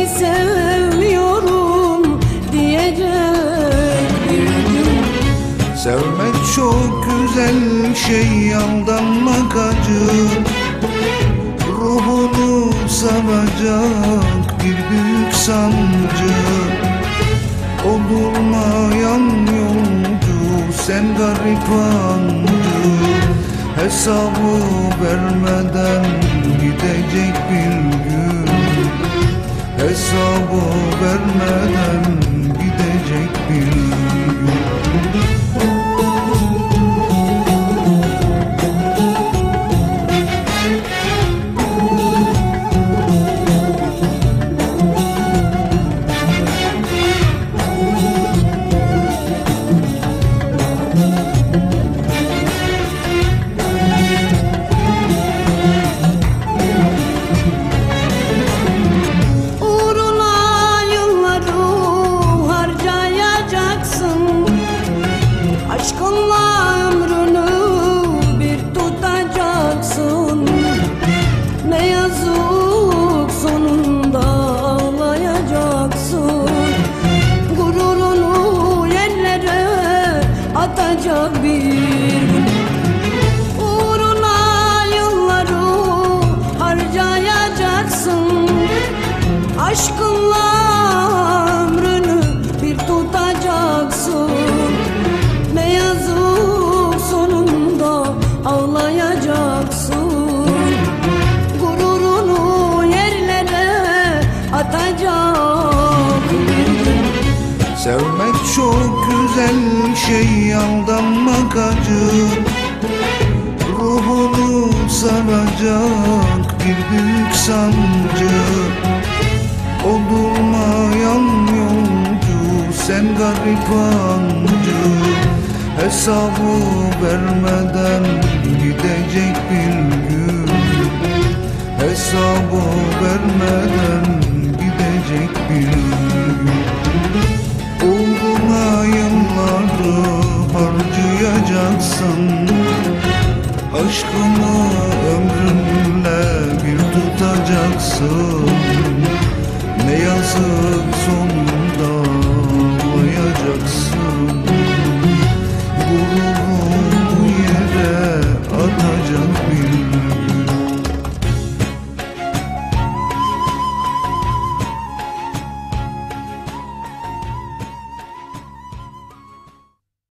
seni sevmiyorum diyecek bir gün. Sevmek çok güzel şey, aldanmak acı. Ruhunu saracak bir büyük sancı. Olmayan yolcu, sen garip ancı. Hesabı vermeden gidecek bir gün. Hesabı vermeden gidecek bir gün. Aşkınla ömrünü bir tutacaksın. Ne yazık sonunda ağlayacaksın. Gururunu yerlere atacak bir gün. Uğruna yılları harcayacaksın. Aşkınla ömrünü bir tutacaksın. Ne yazık sonunda ağlayacaksın. Gururunu yerlere atacak bir gün. Sevmek çok güzel şey, aldanmak acı. Ruhunu saracak bir büyük sancı. Olmayan yolcu, sen garip ancı. Hesabı vermeden gidecek bir gün. Hesabı vermeden gidecek bir gün. Uğruna yılları harcayacaksın. Aşkını ömrünle bir tutacaksın. Ne yazık sonunda